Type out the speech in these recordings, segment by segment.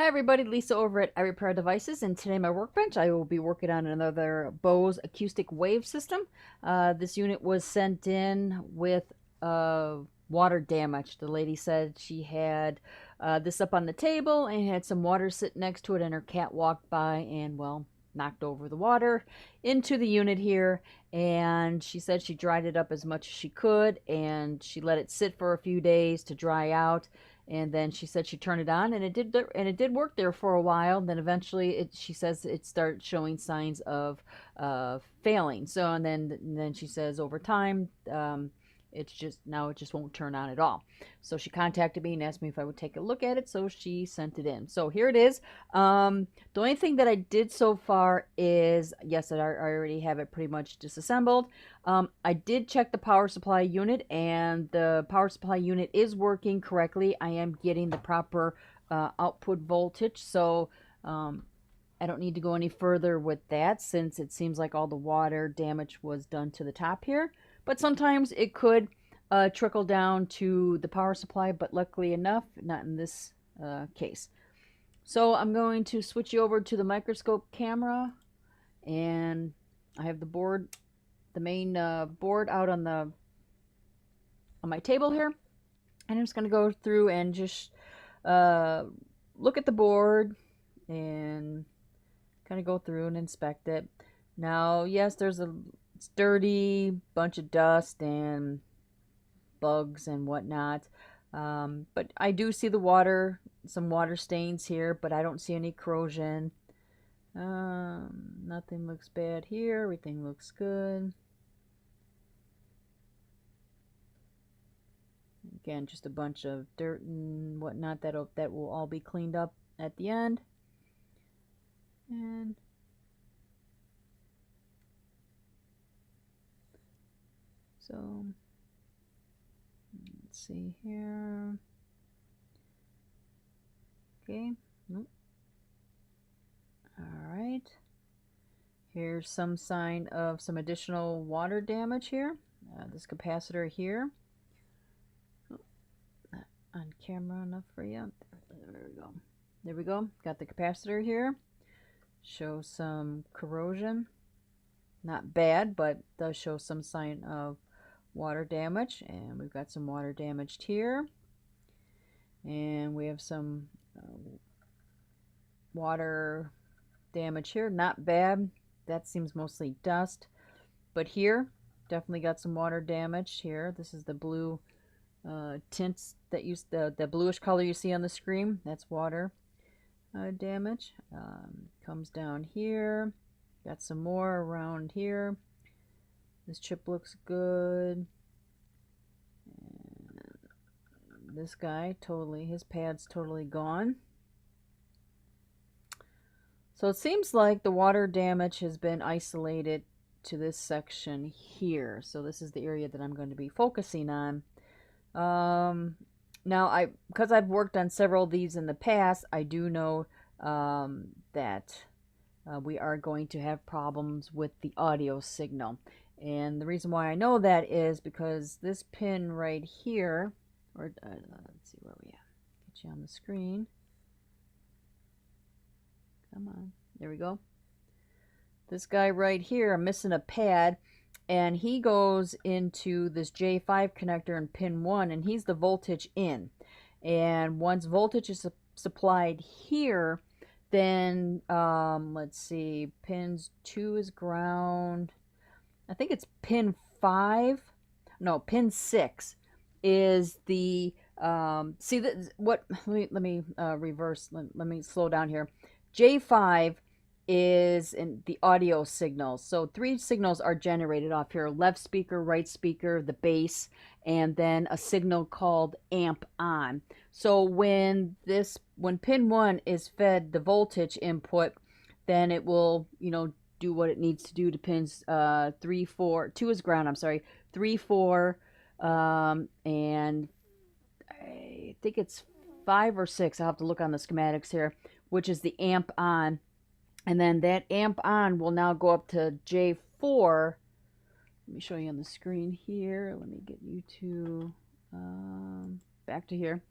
Hi everybody, Lisa over at I Repair Devices, and today my workbench I will be working on another Bose Acoustic Wave system. This unit was sent in with water damage. The lady said she had this up on the table and had some water sitting next to it, and her cat walked by and, well, knocked over the water into the unit here. And she said she dried it up as much as she could, and she let it sit for a few days to dry out, and then she said she turned it on, and it did work there for a while. Then eventually she says it started showing signs of failing. So and then she says over time, it's just now it just won't turn on at all. So she contacted me and asked me if I would take a look at it, so she sent it in. So here it is. The only thing that I did so far is, yes, I already have it pretty much disassembled. I did check the power supply unit, and the power supply unit is working correctly. I am getting the proper output voltage, so I don't need to go any further with that, since it seems like all the water damage was done to the top here. But sometimes it could trickle down to the power supply, but luckily enough, not in this case. So I'm going to switch you over to the microscope camera, and I have the main board out on my table here, and I'm just going to go through and just look at the board and kind of go through and inspect it. Now, yes, it's dirty, bunch of dust and bugs and whatnot. But I do see some water stains here, but I don't see any corrosion. Nothing looks bad here. Everything looks good. Again, just a bunch of dirt and whatnot that will all be cleaned up at the end. And so let's see here. Okay. Nope. All right. Here's some sign of some additional water damage here. This capacitor here. Oh, not on camera enough for you. There we go. There we go. Got the capacitor here. Shows some corrosion. Not bad, but does show some sign of water damage. And we've got some water damaged here. And we have some water damage here. Not bad. That seems mostly dust. But here, definitely got some water damage here. This is the blue tints that the bluish color you see on the screen. That's water damage. Comes down here. Got some more around here. This chip looks good. And this guy, his pad's totally gone. So it seems like the water damage has been isolated to this section here. So this is the area that I'm going to be focusing on. Now, because I've worked on several of these in the past, I do know that we are going to have problems with the audio signal. And the reason why I know that is because this pin right here, or let's see where we at. Get you on the screen. Come on. There we go. This guy right here, I'm missing a pad, and he goes into this J5 connector in pin 1, and he's the voltage in. And once voltage is supplied here, then let's see, pins 2 is ground. I think it's pin 5. No, pin 6 is the see that what let me reverse. Let me slow down here. J5 is in the audio signals. So 3 signals are generated off here: left speaker, right speaker, the bass, and then a signal called amp on. So when pin 1 is fed the voltage input, then it will, do what it needs to do to pins 3, 4, 2 is ground, I'm sorry, 3, 4, and I think it's 5 or 6. I'll have to look on the schematics here, which is the amp on. And then that amp on will now go up to J4. Let me show you on the screen here. Let me get you to back to here.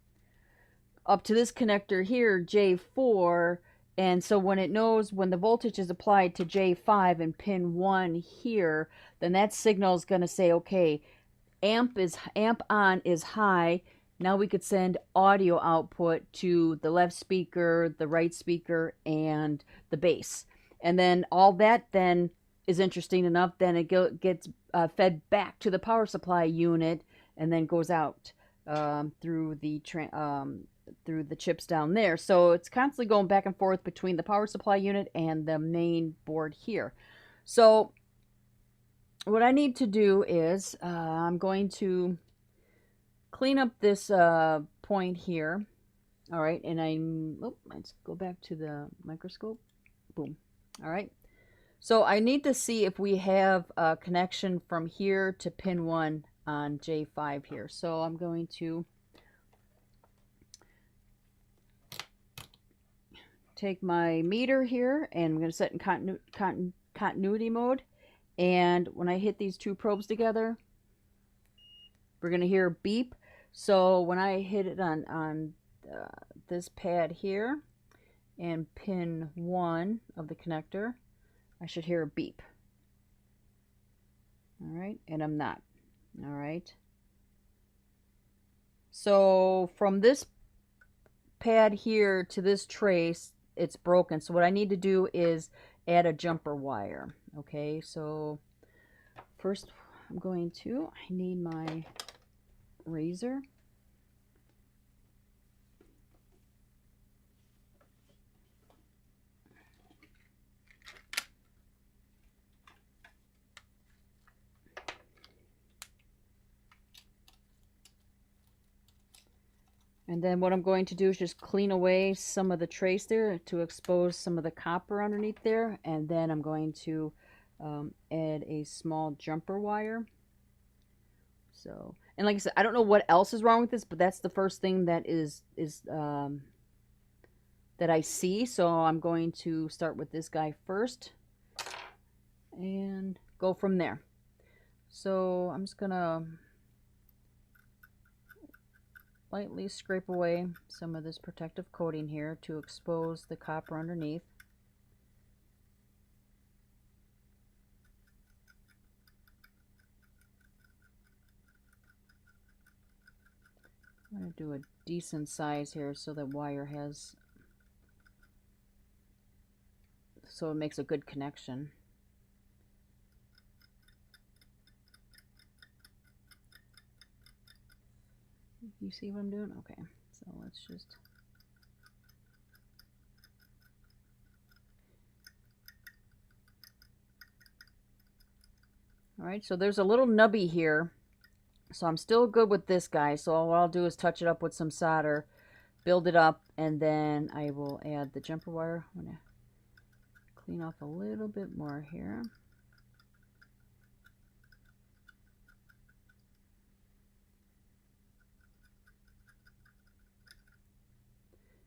up to this connector here, J4. And so when it knows when the voltage is applied to J5 and pin 1 here, then that signal is going to say, okay, amp on is high. Now we could send audio output to the left speaker, the right speaker, and the bass. And then all that then is interesting enough. Then it gets fed back to the power supply unit and then goes out through the chips down there. So it's constantly going back and forth between the power supply unit and the main board here. So what I need to do is I'm going to clean up this point here. All right, and let's go back to the microscope. Boom. All right. So I need to see if we have a connection from here to pin 1 on J5 here. So I'm going to take my meter here and I'm going to set in continuity mode. And when I hit these two probes together, we're going to hear a beep. So when I hit it on this pad here and pin 1 of the connector, I should hear a beep. All right, and I'm not. All right. So from this pad here to this trace, it's broken. So what I need to do is add a jumper wire. Okay, so first I need my razor. And then what I'm going to do is just clean away some of the trace there to expose some of the copper underneath there. And then I'm going to add a small jumper wire. So, and like I said, I don't know what else is wrong with this, but that's the first thing that that I see. So I'm going to start with this guy first and go from there. So I'm just gonna lightly scrape away some of this protective coating here to expose the copper underneath. I'm going to do a decent size here so the wire has, so it makes a good connection. You see what I'm doing? Okay, so let's just all right, so there's a little nubby here. So I'm still good with this guy. So what I'll do is touch it up with some solder, build it up, and then I will add the jumper wire. I'm going to clean off a little bit more here.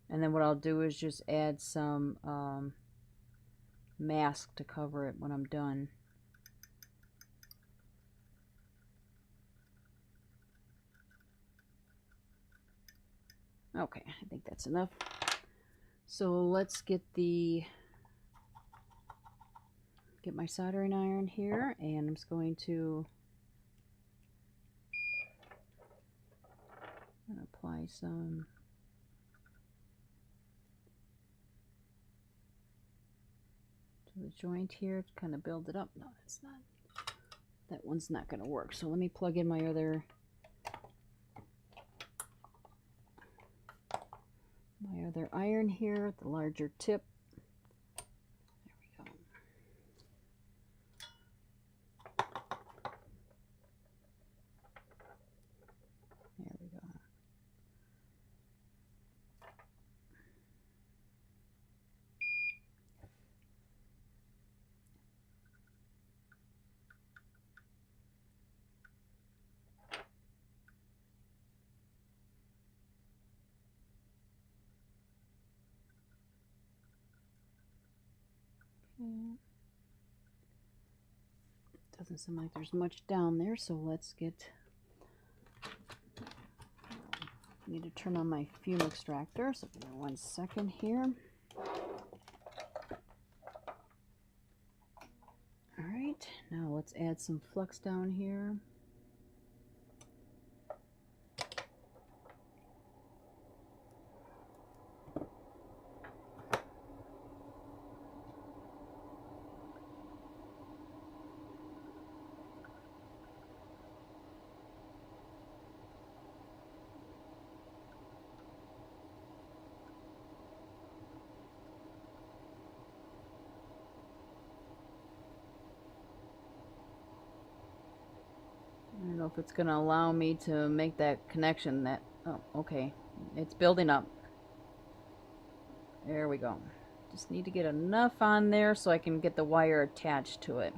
And then what I'll do is just add some mask to cover it when I'm done. Okay, I think that's enough. So let's get my soldering iron here, and I'm just going to apply some to the joint here to kind of build it up. No, that's not. That one's not going to work. So let me plug in my other iron here, the larger tip. There we go. There we go. Doesn't seem like there's much down there, so let's get Need to turn on my fume extractor, so give me 1 second here. Alright, now let's add some flux down here. I don't know if it's going to allow me to make that connection. That, oh, okay. It's building up. There we go. Just need to get enough on there so I can get the wire attached to it.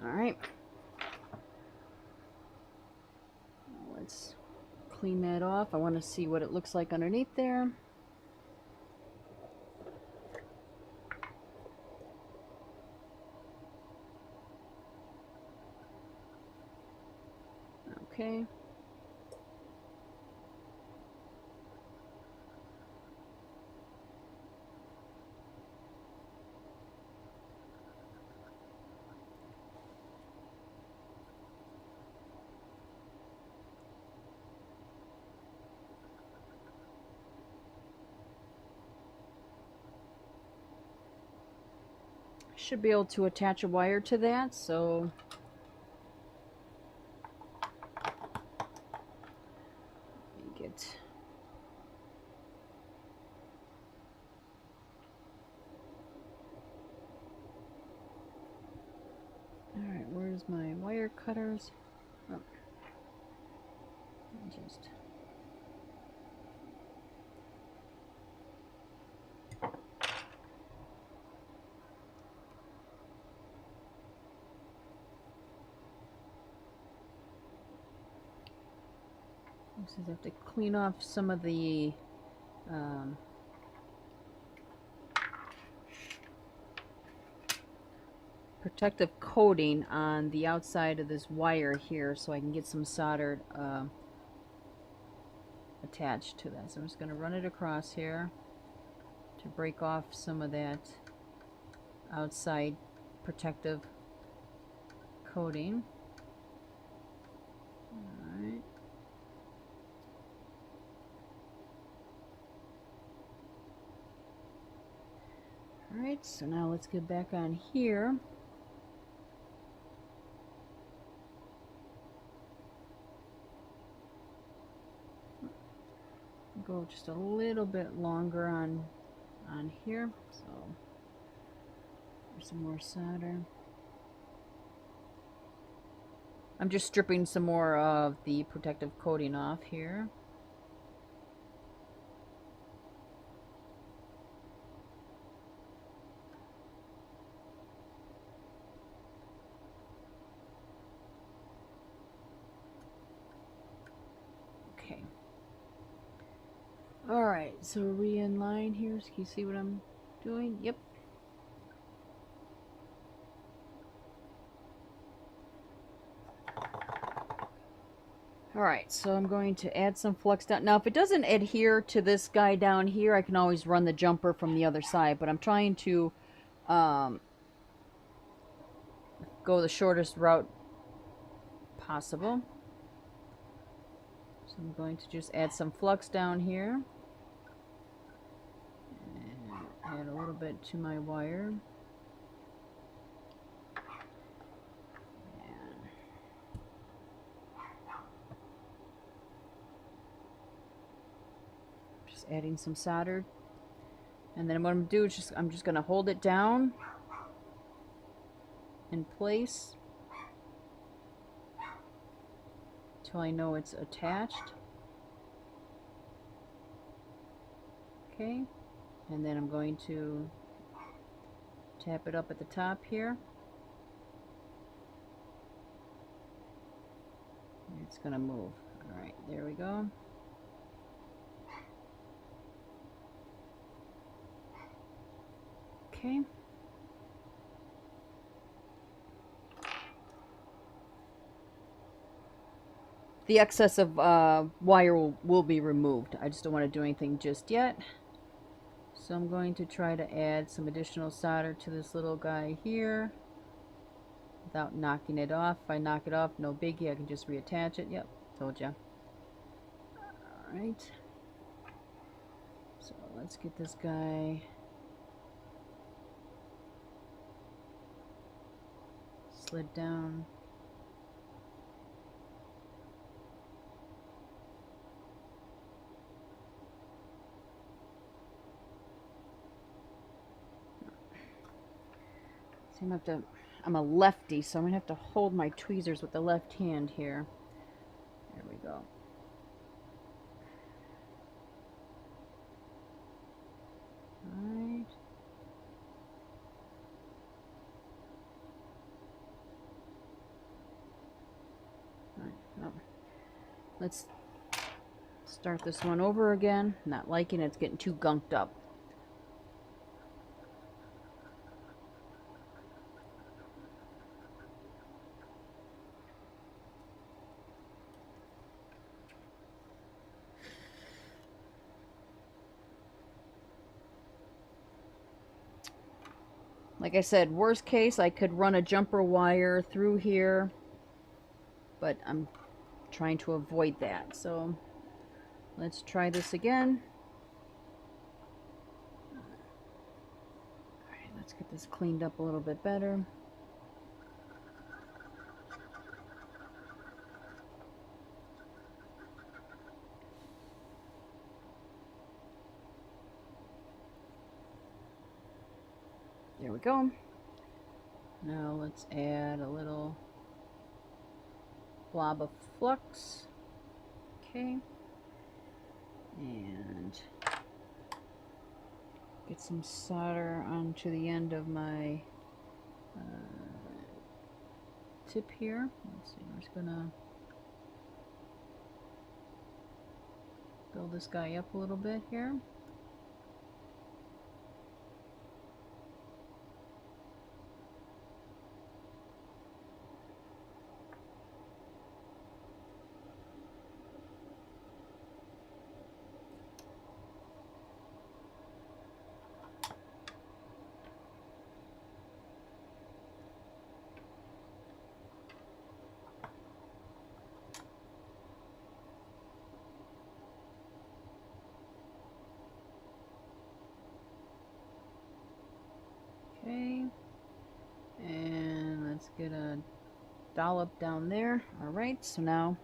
All right. Let's clean that off. I want to see what it looks like underneath there. Okay. Should be able to attach a wire to that, so let me get alright, where's my wire cutters? Oh. Just I have to clean off some of the protective coating on the outside of this wire here so I can get some soldered attached to that. So I'm just going to run it across here to break off some of that outside protective coating. Alright. Alright, so now let's get back on here. Go just a little bit longer on here, so there's some more solder. I'm just stripping some more of the protective coating off here. Okay. Alright, so are we in line here? Can you see what I'm doing? Yep. Alright, so I'm going to add some flux down. Now, if it doesn't adhere to this guy down here, I can always run the jumper from the other side. But I'm trying to go the shortest route possible. So I'm going to just add some flux down here. And add a little bit to my wire. Adding some solder, and then what I'm going to do is I'm just going to hold it down in place till I know it's attached. Okay, and then I'm going to tap it up at the top here. It's going to move. All right, there we go. Okay. The excess of wire will be removed. I just don't want to do anything just yet. So I'm going to try to add some additional solder to this little guy here without knocking it off. If I knock it off, no biggie. I can just reattach it. Yep, told ya. Alright. So let's get this guy slid down. So I'm a lefty, so I'm gonna have to hold my tweezers with the left hand here. There we go. Alright. Alright, no. Let's start this one over again. Not liking it, it's getting too gunked up. Like I said, worst case, I could run a jumper wire through here, but I'm trying to avoid that. So let's try this again. All right, let's get this cleaned up a little bit better. There we go. Now let's add a little blob of flux. Okay. And get some solder onto the end of my tip here. Let's see, we're just gonna build this guy up a little bit here. Okay, and let's get a dollop down there. All right, so now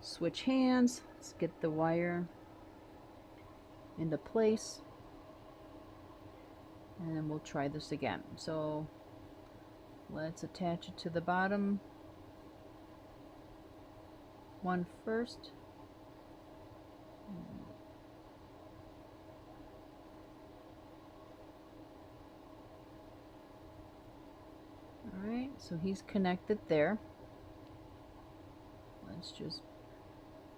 switch hands. Let's get the wire into place, and then we'll try this again. So let's attach it to the bottom one first. Alright, so he's connected there. Let's just,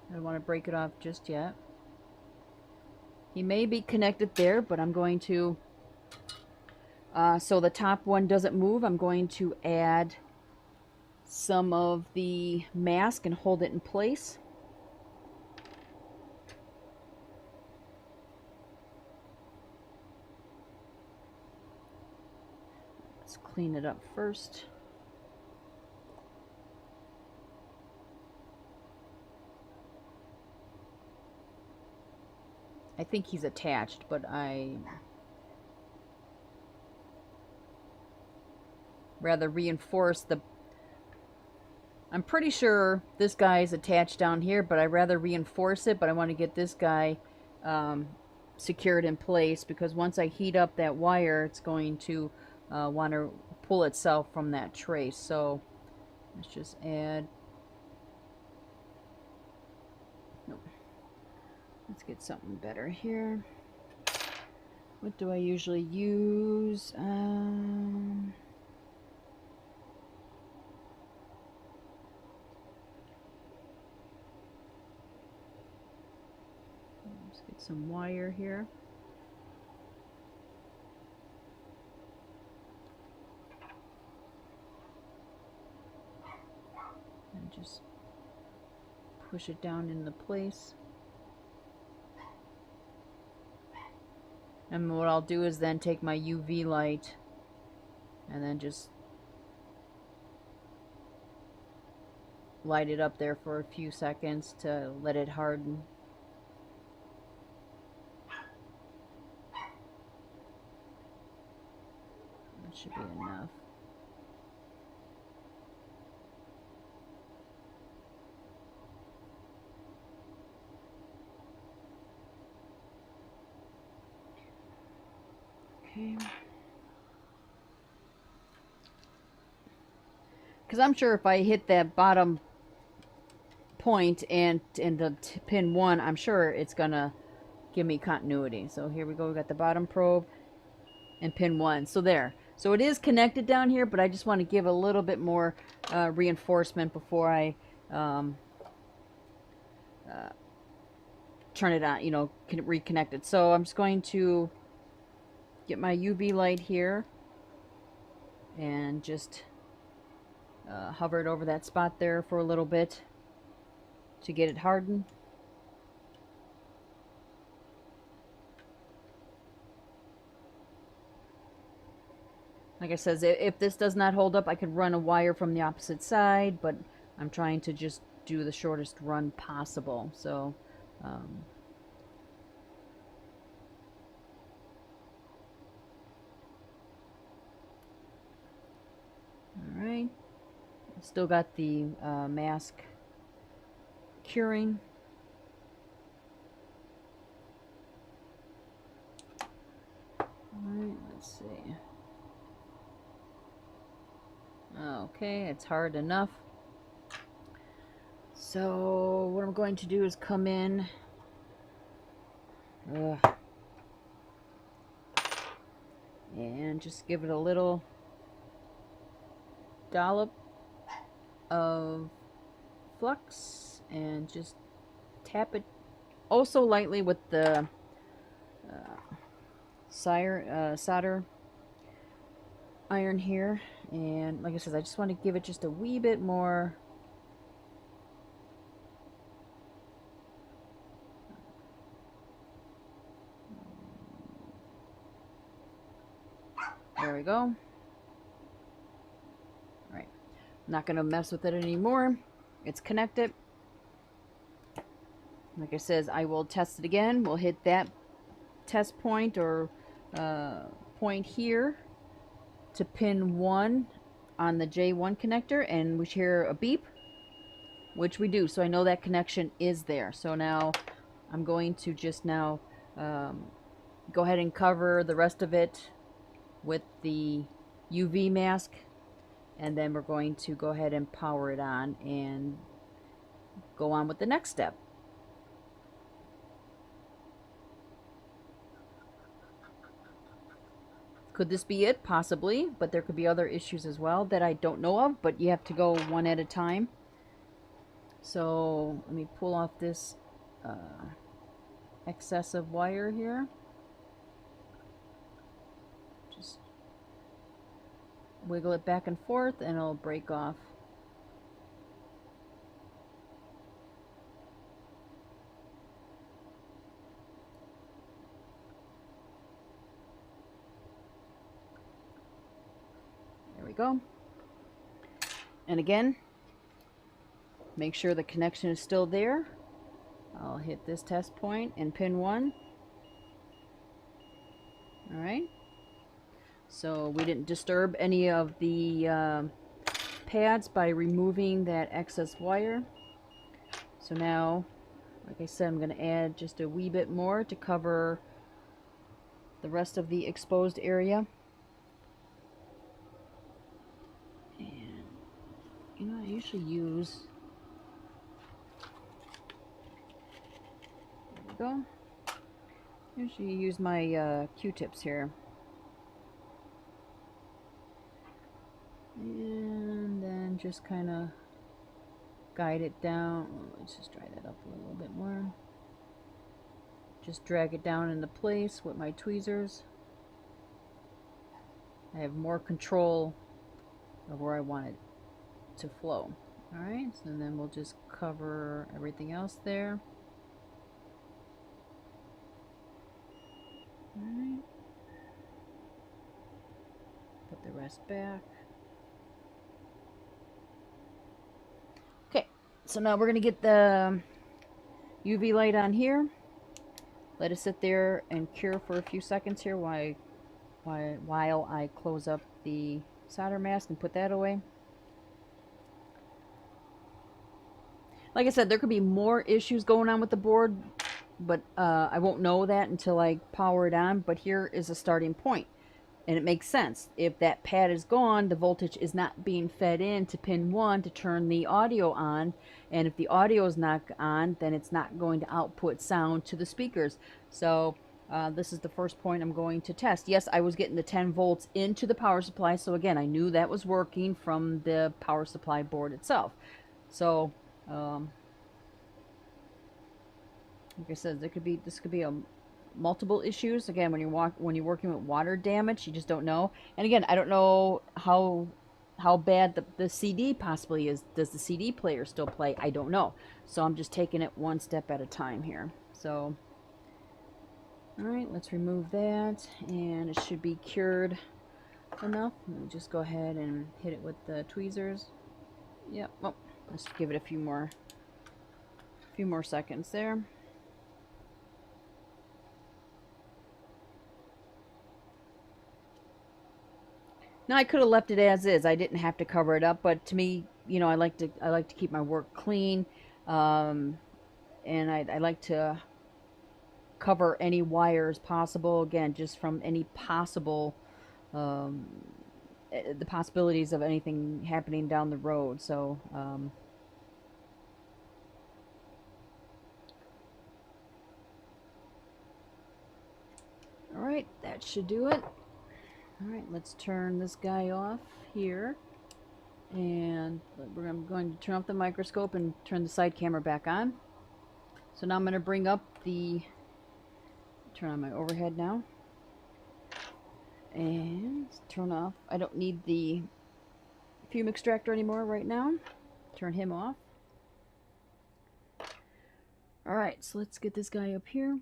I don't want to break it off just yet. He may be connected there, but I'm going to, so the top one doesn't move, I'm going to add some of the mask and hold it in place. Let's clean it up first. I think he's attached, but I rather reinforce the, I'm pretty sure this guy is attached down here, but I rather reinforce it, but I want to get this guy secured in place, because once I heat up that wire, it's going to want to pull itself from that trace. So let's just add, nope. Let's get something better here. What do I usually use? Let's get some wire here. push it down into place. And what I'll do is then take my UV light and then just light it up there for a few seconds to let it harden. That should be enough. Okay. Because I'm sure if I hit that bottom point and the pin 1, I'm sure it's gonna give me continuity. So here we go, we got the bottom probe and pin 1. So there. So it is connected down here, but I just want to give a little bit more reinforcement before I turn it on, you know, reconnect it. So I'm just going to get my UV light here and just hover it over that spot there for a little bit to get it hardened. Like I said, if this does not hold up, I could run a wire from the opposite side, but I'm trying to just do the shortest run possible. So alright, still got the mask curing. Alright, let's see. Okay, it's hard enough. So what I'm going to do is come in and just give it a little dollop of flux and just tap it oh so lightly with the solder iron here. And like I said, I just want to give it just a wee bit more there we go. All right, I'm not gonna mess with it anymore. It's connected. Like I said, I will test it again. We'll hit that test point or point here to pin 1 on the J1 connector, and we hear a beep, which we do, so I know that connection is there. So now I'm going to just now go ahead and cover the rest of it with the UV mask, and then we're going to go ahead and power it on and go on with the next step. Could this be it? Possibly, but there could be other issues as well that I don't know of, but you have to go one at a time. So let me pull off this excessive wire here. Just wiggle it back and forth and it'll break off. There we go. And again, make sure the connection is still there. I'll hit this test point and pin 1. Alright. So we didn't disturb any of the pads by removing that excess wire. So now, like I said, I'm going to add just a wee bit more to cover the rest of the exposed area. And, you know, I usually use, there we go. I usually use my Q-tips here. And then just kind of guide it down. Let's just dry that up a little bit more. Just drag it down into place with my tweezers. I have more control of where I want it to flow. Alright, so then we'll just cover everything else there. Alright. Put the rest back. Okay, so now we're going to get the UV light on here. Let it sit there and cure for a few seconds here while I close up the solder mask and put that away. Like I said, there could be more issues going on with the board, but I won't know that until I power it on. But here is a starting point. And it makes sense. If that pad is gone, the voltage is not being fed in to pin 1 to turn the audio on. And if the audio is not on, then it's not going to output sound to the speakers. So this is the first point I'm going to test. Yes, I was getting the 10 volts into the power supply. So again, I knew that was working from the power supply board itself. So like I said, this could be a multiple issues. Again, when you're working with water damage, you just don't know. And again, I don't know how bad the CD possibly is. Does the CD player still play? I don't know. So I'm just taking it one step at a time here. So all right, let's remove that, and it should be cured enough. Let me just go ahead and hit it with the tweezers. Yep. Well, let's give it a few more seconds there. Now I could have left it as is. I didn't have to cover it up, but to me, you know, I like to keep my work clean, and I like to cover any wires possible. Again, just from any possible the possibilities of anything happening down the road. So all right, that should do it. All right, let's turn this guy off here, and I'm going to turn off the microscope and turn the side camera back on. So now I'm going to bring up turn on my overhead now, and turn off. I don't need the fume extractor anymore right now. Turn him off. All right, so let's get this guy up here.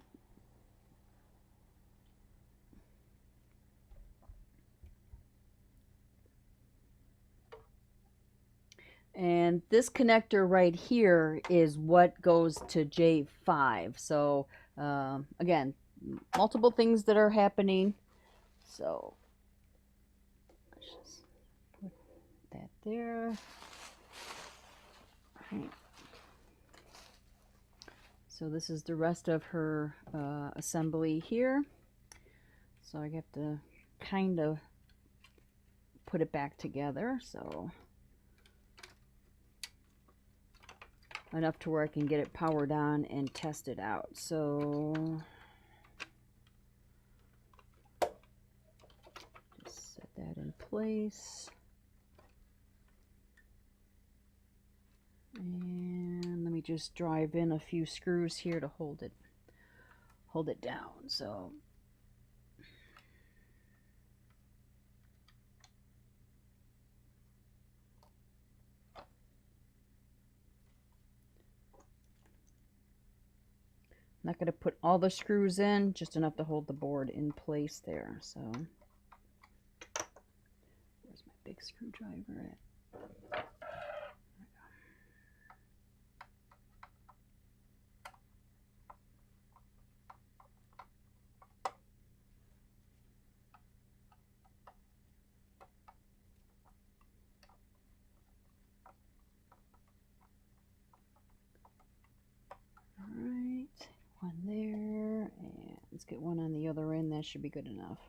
And this connector right here is what goes to J5. So again, multiple things that are happening. So let's just put that there. All right. So this is the rest of her assembly here. So I have to kind of put it back together. So enough to where I can get it powered on and test it out. So just set that in place. And let me just drive in a few screws here to hold it down. So I'm not going to put all the screws in, just enough to hold the board in place there. So where's my big screwdriver at? One there, and let's get one on the other end. That should be good enough.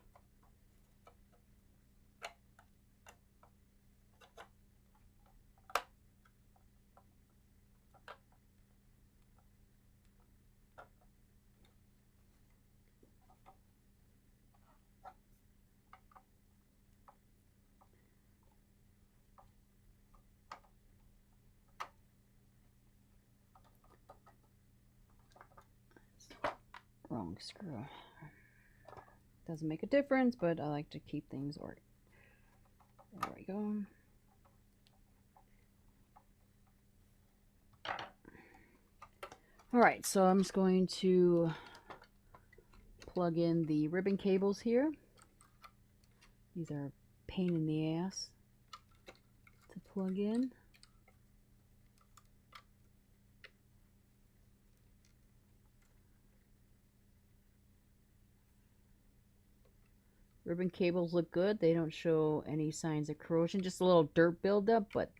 Wrong screw. Doesn't make a difference, but I like to keep things ordered. There we go. All right, so I'm just going to plug in the ribbon cables here. These are a pain in the ass to plug in. Ribbon cables look good. They don't show any signs of corrosion. Just a little dirt buildup, but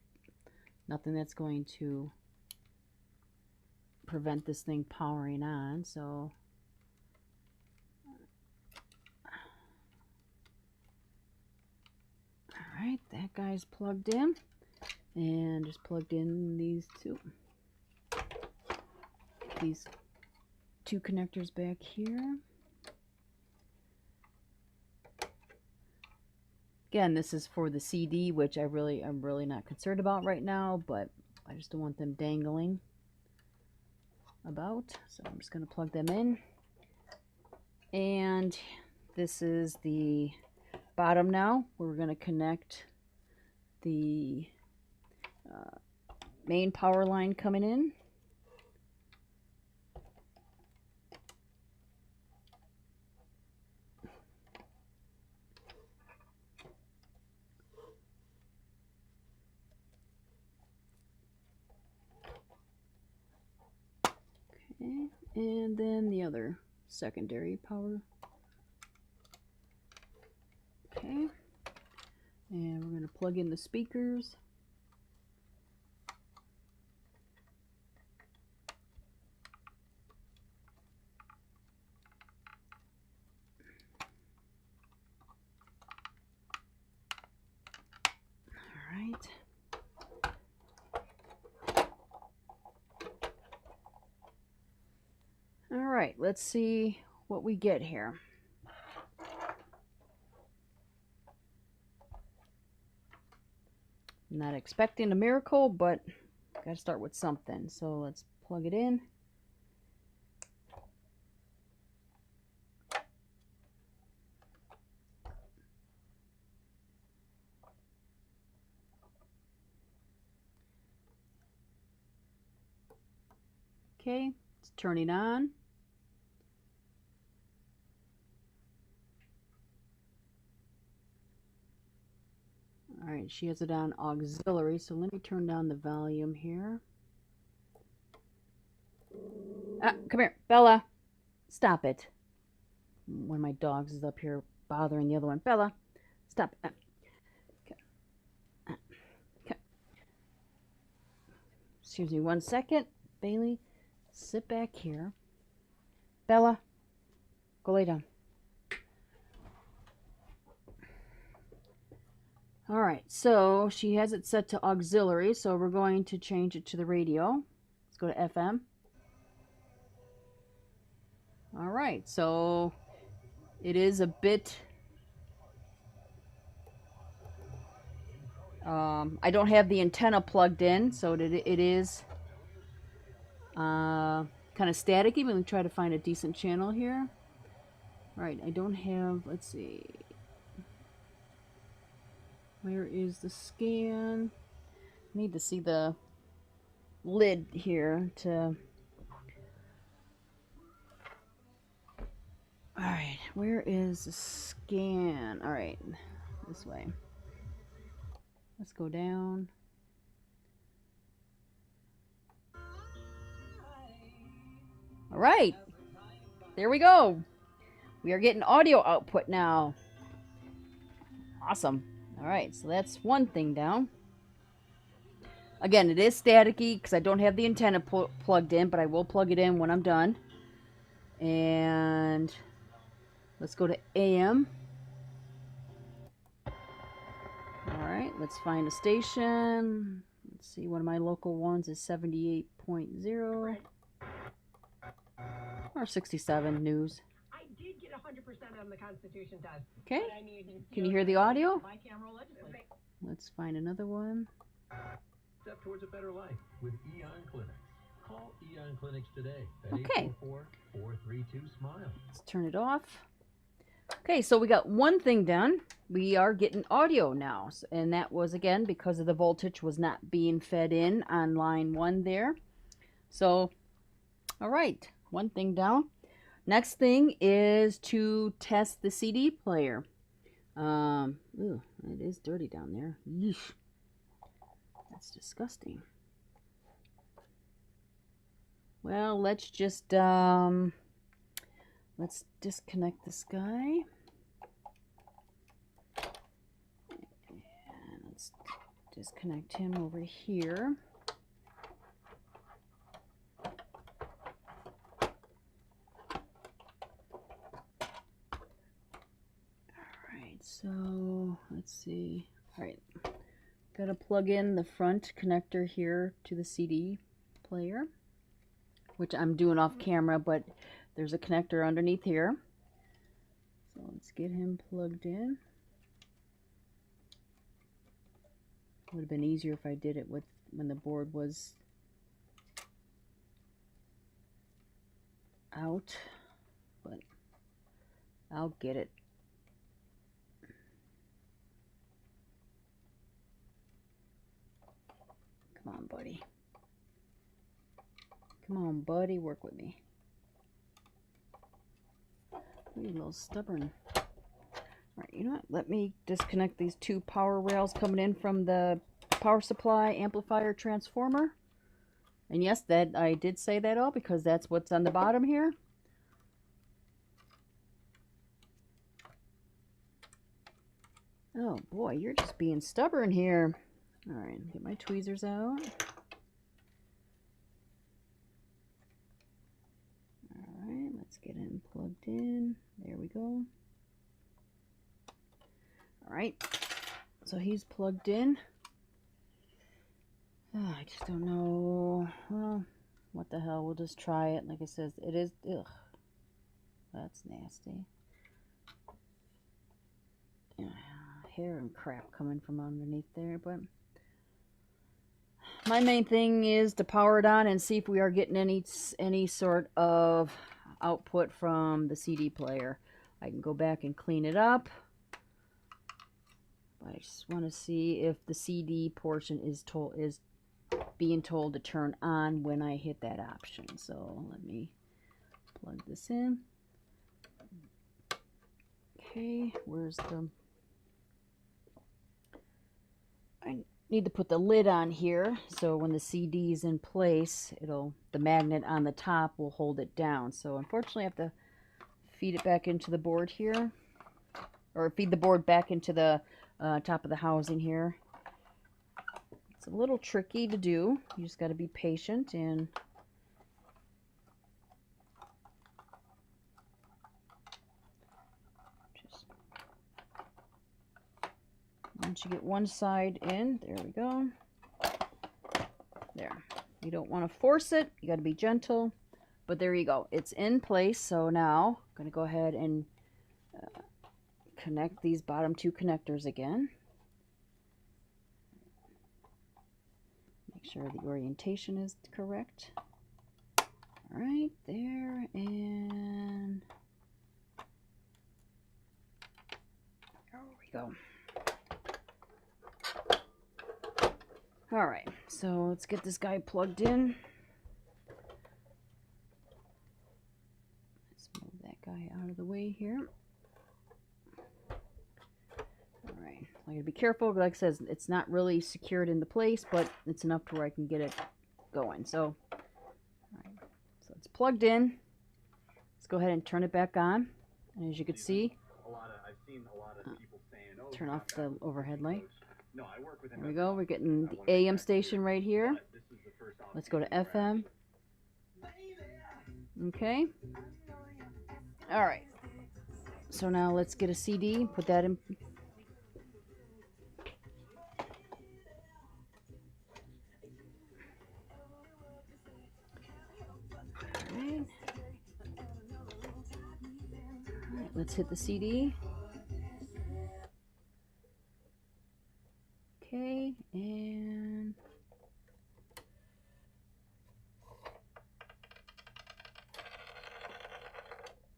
nothing that's going to prevent this thing powering on. So alright, that guy's plugged in. And just plugged in these two connectors back here. Again, this is for the CD, which I'm really not concerned about right now, but I just don't want them dangling about. So I'm just going to plug them in. And this is the bottom now. We're going to connect the main power line coming in. Okay, and then the other secondary power. Okay, and we're going to plug in the speakers. Alright, let's see what we get here. I'm not expecting a miracle, but gotta start with something. So let's plug it in. Okay, it's turning on. Alright, she has it on auxiliary, so let me turn down the volume here. Ah, come here, Bella. Stop it. One of my dogs is up here bothering the other one. Bella, stop. Okay. Okay. Excuse me 1 second. Bailey, sit back here. Bella, go lay down. Alright, so she has it set to auxiliary, so we're going to change it to the radio. Let's go to FM. Alright, so it is a bit... I don't have the antenna plugged in, so it is kind of staticky. We'll try to find a decent channel here. Alright, I don't have... Let's see... Where is the scan? I need to see the lid here to... Alright, where is the scan? Alright, this way. Let's go down. Alright, there we go. We are getting audio output now. Awesome. Alright, so that's one thing down. Again, it is staticky because I don't have the antenna plugged in, but I will plug it in when I'm done. And let's go to AM. Alright, let's find a station. Let's see, one of my local ones is 78.0 or 67 news. I did get 100% on the Constitution test. Okay, can you hear the audio? Let's find another one. Step towards a better life with Eon Clinics. Call Eon Clinics today at Okay. 844-432-SMILE. Let's turn it off. Okay, so we got one thing done. We are getting audio now, and that was again because of the voltage was not being fed in on line 1 there. So All right, one thing down. Next thing is to test the CD player. Ooh, it is dirty down there. Yeesh. That's disgusting. Well, let's just let's disconnect this guy. And let's disconnect him over here. Alright, so let's see. Alright. Gotta plug in the front connector here to the CD player, which I'm doing off camera, but there's a connector underneath here. So let's get him plugged in. Would have been easier if I did it with when the board was out, but I'll get it. Come on, buddy. Come on, buddy, work with me. You're a little stubborn. Alright, you know what? Let me disconnect these two power rails coming in from the power supply, amplifier, transformer. And yes, that I did say that all because that's what's on the bottom here. Oh boy, you're just being stubborn here. Alright, get my tweezers out. Alright, let's get him plugged in. There we go. Alright, so he's plugged in. Oh, I just don't know. Well, what the hell, we'll just try it. Like I said, it is, ugh, that's nasty. Yeah, hair and crap coming from underneath there, but my main thing is to power it on and see if we are getting any sort of output from the CD player. I can go back and clean it up. I just want to see if the CD portion is being told to turn on when I hit that option. So let me plug this in. Okay, where's the... I need to put the lid on here so when the CD is in place, the magnet on the top will hold it down. So unfortunately I have to feed it back into the board here, or feed the board back into the top of the housing here. It's a little tricky to do. You just got to be patient, and just once you get one side in, there we go. There. You don't want to force it. You got to be gentle, but there you go. It's in place. So now I'm going to go ahead and connect these bottom two connectors again. Make sure the orientation is correct. All right, there, and there we go. All right, so let's get this guy plugged in. Let's move that guy out of the way here. All right, I gotta be careful. Like I said, it's not really secured into place, but it's enough to where I can get it going. So, all right, so it's plugged in. Let's go ahead and turn it back on. And as you can see, I've seen a lot of people saying, "Oh, turn off the overhead light. No, I work with There we go. We're getting the AM station right here. Let's go to FM. Okay. All right. So now let's get a CD. Put that in. All right. All right. Let's hit the CD. Okay, and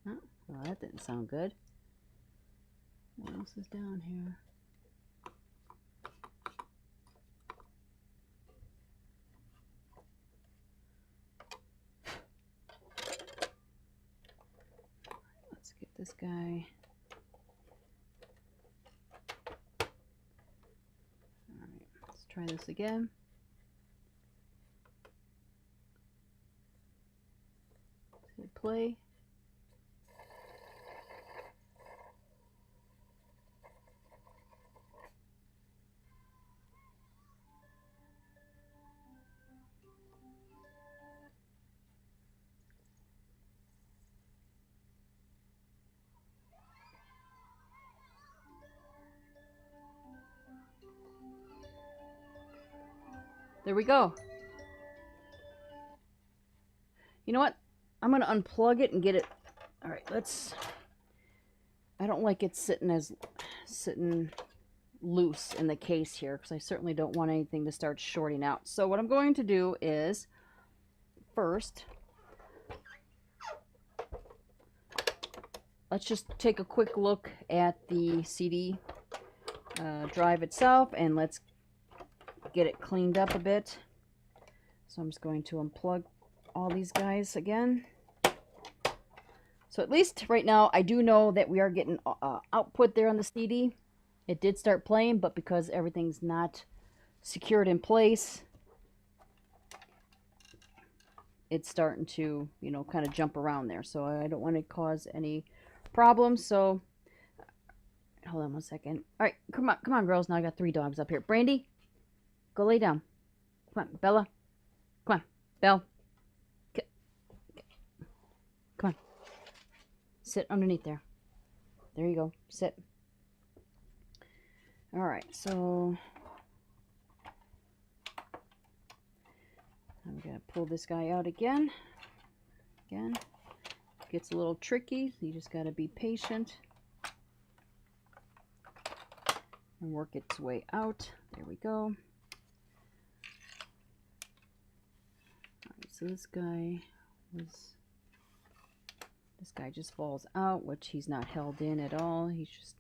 oh, well, that didn't sound good. What else is down here? this guy. All right, let's try this again. Hit play. There we go. You know what? I'm going to unplug it and get it. All right, let's. I don't like it sitting loose in the case here because I certainly don't want anything to start shorting out. So what I'm going to do is first, let's just take a quick look at the CD drive itself, and let's get it cleaned up a bit. So I'm just going to unplug all these guys again. So at least right now I do know that we are getting output there on the CD. It did start playing, but because everything's not secured in place, it's starting to, you know, kind of jump around there. So I don't want to cause any problems. So hold on one second. All right, come on, girls. Now I got 3 dogs up here. Brandy, go lay down. Come on, Bella. Come on, Belle. Come on. Sit underneath there. There you go. Sit. All right, so I'm going to pull this guy out again. Again, gets a little tricky. You just got to be patient and work its way out. There we go. All right, so this guy just falls out, which he's not held in at all. He's just...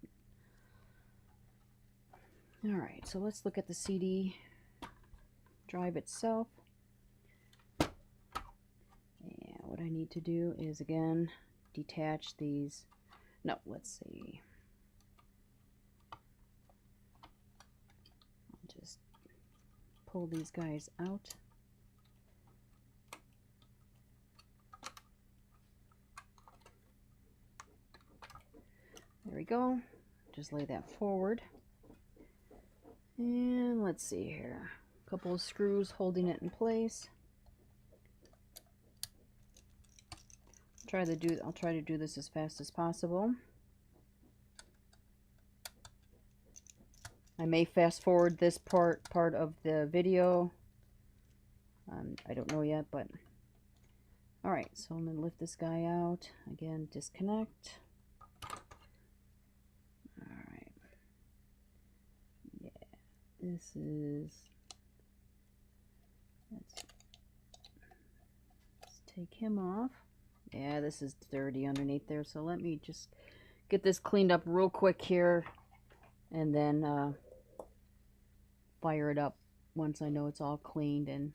All right, so let's look at the CD drive itself. And what I need to do is, again, detach these. No, let's see. I'll just pull these guys out. There we go. Just lay that forward. And let's see here. A couple of screws holding it in place. I'll try to do this as fast as possible. I may fast forward this part of the video. I don't know yet, but all right. So I'm gonna lift this guy out again. Disconnect. This is, let's take him off. Yeah, this is dirty underneath there, so let me just get this cleaned up real quick here, and then fire it up once I know it's all cleaned. And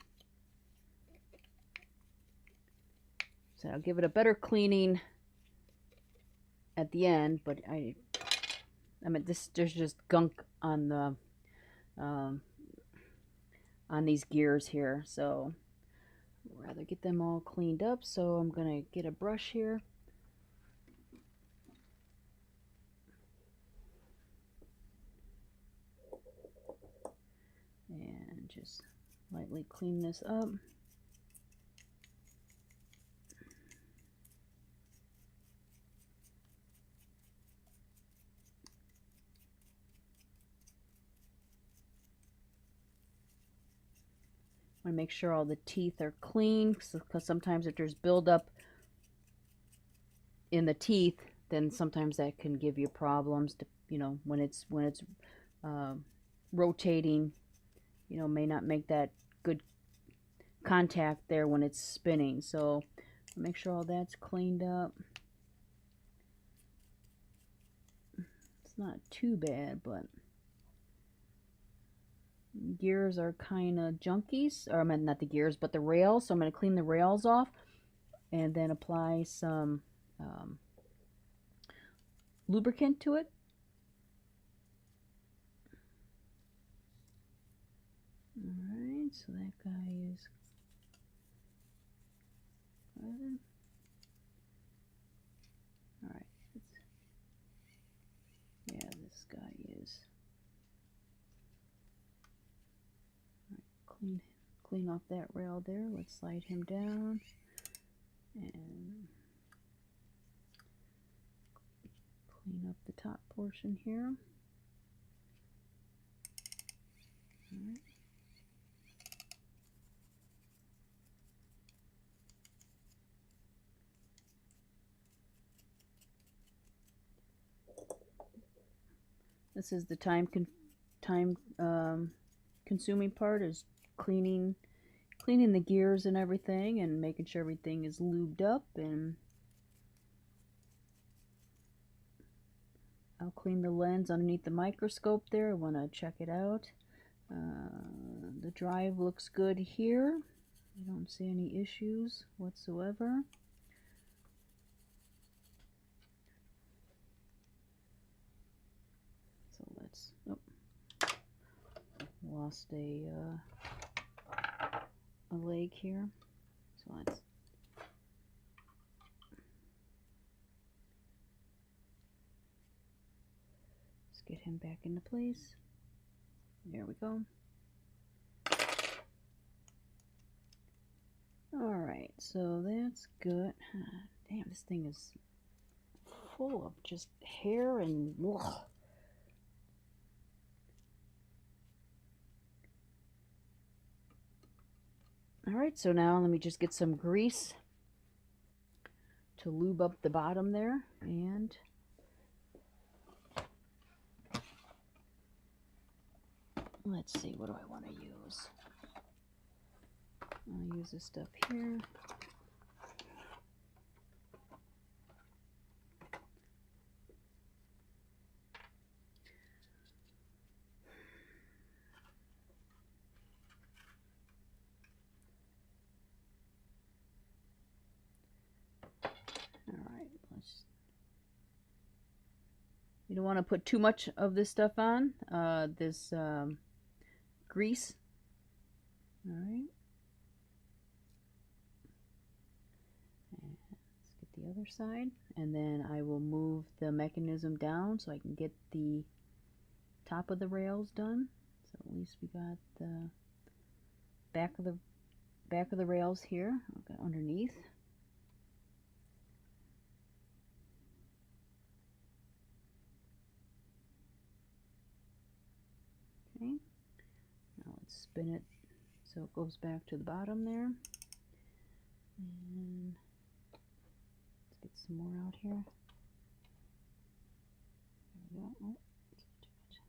so I'll give it a better cleaning at the end, but I mean, there's just gunk on the on these gears here, so I'd rather get them all cleaned up. So I'm gonna get a brush here and just lightly clean this up. I make sure all the teeth are clean, because sometimes if there's buildup in the teeth, then sometimes that can give you problems. You know, when it's rotating, you know, may not make that good contact there when it's spinning. So make sure all that's cleaned up. It's not too bad, but gears are kind of junkies, or I meant not the gears, but the rails. So I'm going to clean the rails off and then apply some lubricant to it. Alright, so that guy is good. Alright, yeah, this guy is. Alright, clean off that rail there. Let's slide him down and clean up the top portion here. Alright. This is the time consuming part, is cleaning the gears and everything and making sure everything is lubed up. And I'll clean the lens underneath the microscope there. I want to check it out. The drive looks good here. I don't see any issues whatsoever. So let's, oh, lost a leg here. So let's get him back into place. There we go. Alright, so that's good. Damn, this thing is full of just hair and ugh. Alright, so now let me just get some grease to lube up the bottom there. And let's see, what do I want to use? I'll use this stuff here. Alright, you don't want to put too much of this stuff on, this grease. Alright. Let's get the other side, and then I will move the mechanism down so I can get the top of the rails done. So at least we got the back of the rails here. I've got underneath. Okay. Now let's spin it so it goes back to the bottom there. And let's get some more out here. There we go. Oh, that's too much.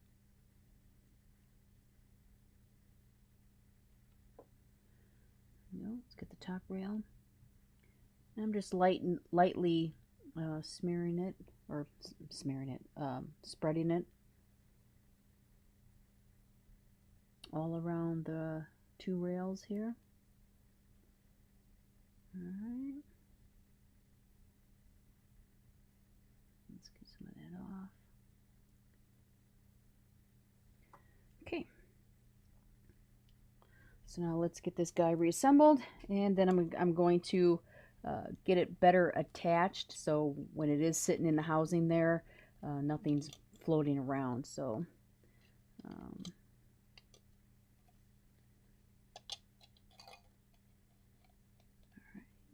There we go. Let's get the top rail. And I'm just lightly smearing it, or spreading it all around the two rails here. Alright. Let's get some of that off. Okay. So now let's get this guy reassembled, and then I'm going to get it better attached, so when it is sitting in the housing there, nothing's floating around. So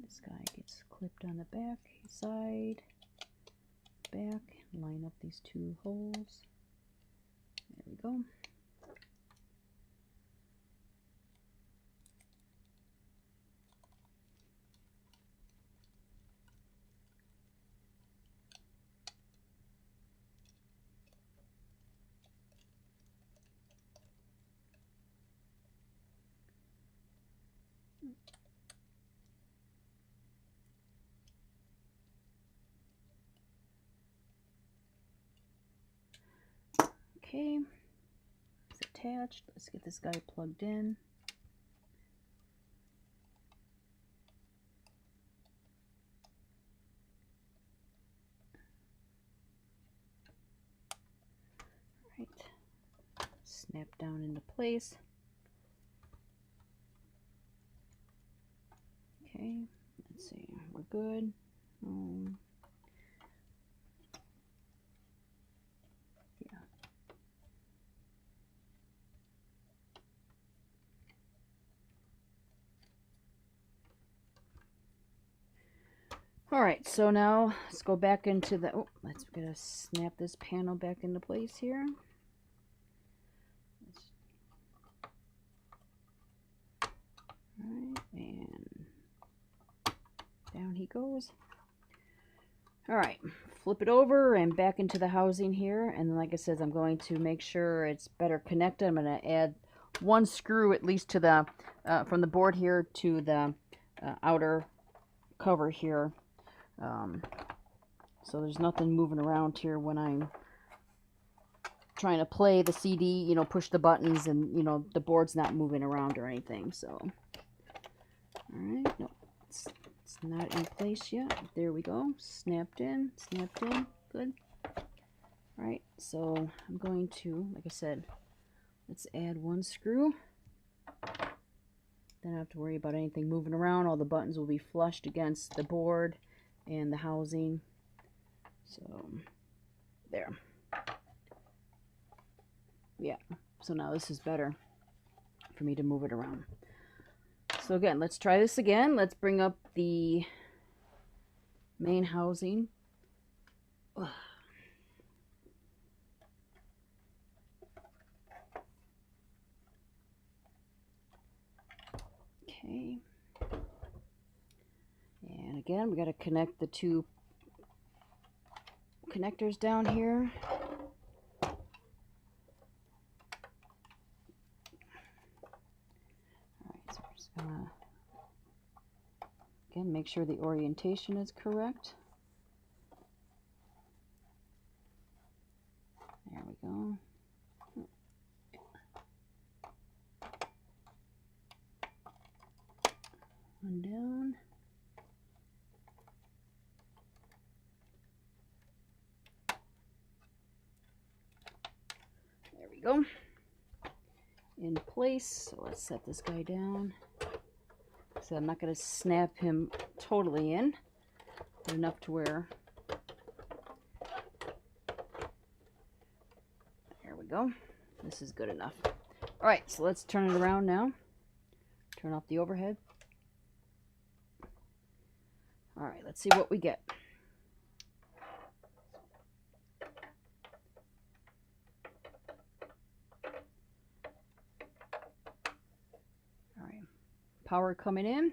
this guy gets clipped on the back side, back, line up these two holes. There we go. Okay, it's attached. Let's get this guy plugged in. snap down into place. Okay, let's see, we're good. Yeah. All right, so now let's go back into the, let's gotta snap this panel back into place here. All right, and down he goes. All right, flip it over and back into the housing here. And like I said, I'm going to make sure it's better connected. I'm going to add one screw at least to the, from the board here to the outer cover here. So there's nothing moving around here when I'm trying to play the CD, you know, push the buttons and, you know, the board's not moving around or anything. So, all right, no, it's not in place yet. There we go. Snapped in, good. All right, so I'm going to, like I said, let's add one screw. Then I don't have to worry about anything moving around. All the buttons will be flushed against the board and the housing. So, there. Yeah, so now this is better for me to move it around. So again, let's try this again. Let's bring up the main housing. Okay. And again, we got to connect the two connectors down here. Again, make sure the orientation is correct. There we go. One down. There we go. In place. So let's set this guy down. So I'm not going to snap him totally in, but enough to where, there we go. This is good enough. All right, so let's turn it around now. Turn off the overhead. All right, let's see what we get. Power coming in.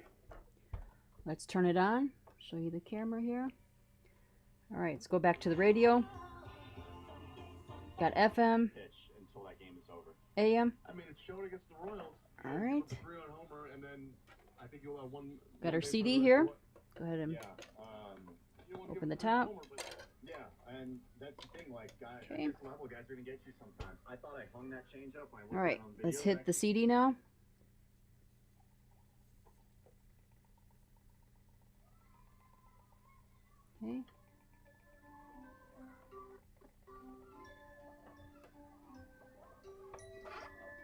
Let's turn it on. Show you the camera here. All right, let's go back to the radio. Got FM, AM. I mean, it's showed against the Royals. All right. 3 on Homer, and then I think you'll have one. Got our CD here. Go ahead and open the top. Homer, yeah, and that's the thing. Like, guys, Okay. at this level, guys are gonna get you sometimes. I thought I hung that change up. When I All right, on video, let's hit the CD now. Okay.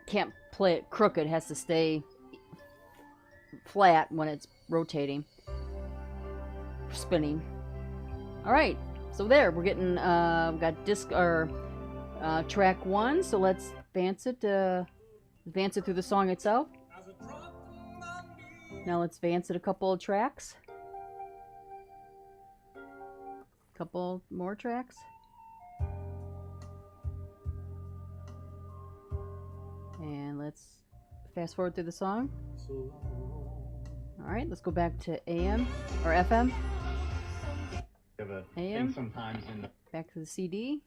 Can't play it crooked, it has to stay flat when it's rotating, spinning. All right, so there we're getting got disc or track 1. So let's advance it through the song itself. Now let's advance it a couple of tracks. Couple more tracks. And let's fast forward through the song. All right, let's go back to AM or FM. AM. Sometimes in the Back to the CD.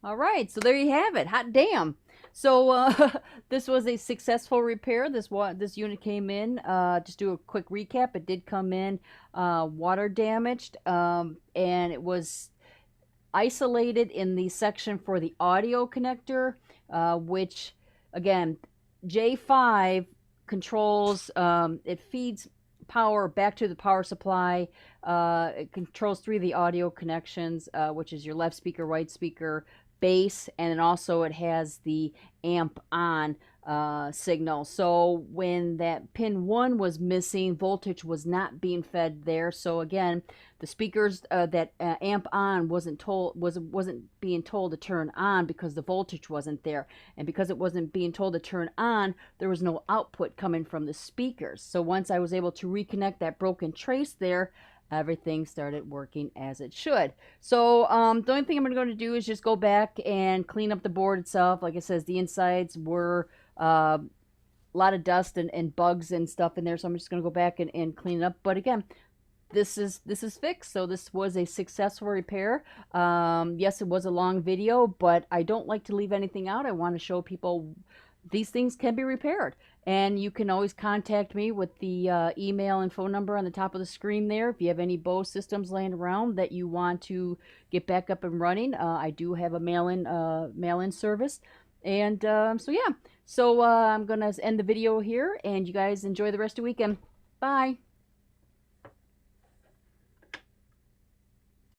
All right, so there you have it. Hot damn. So this was a successful repair. This unit came in. Just do a quick recap. It did come in water damaged, and it was isolated in the section for the audio connector, which again J5 controls. It feeds power back to the power supply. It controls 3 of the audio connections, which is your left speaker, right speaker, bass, and then also it has the amp on signal. So when that pin 1 was missing, voltage was not being fed there. So again, the speakers that amp on wasn't being told to turn on because the voltage wasn't there, and because it wasn't being told to turn on, there was no output coming from the speakers. So once I was able to reconnect that broken trace there, everything started working as it should. So the only thing I'm going to do is just go back and clean up the board itself. Like it says, the insides were a lot of dust and bugs and stuff in there, so I'm just going to go back and clean it up. But again, this is fixed, so this was a successful repair. Yes, it was a long video, but I don't like to leave anything out. I want to show people these things can be repaired. And you can always contact me with the email and phone number on the top of the screen there. If you have any Bose systems laying around that you want to get back up and running, I do have a mail-in service. And so yeah, so I'm gonna end the video here, and you guys enjoy the rest of the weekend. Bye.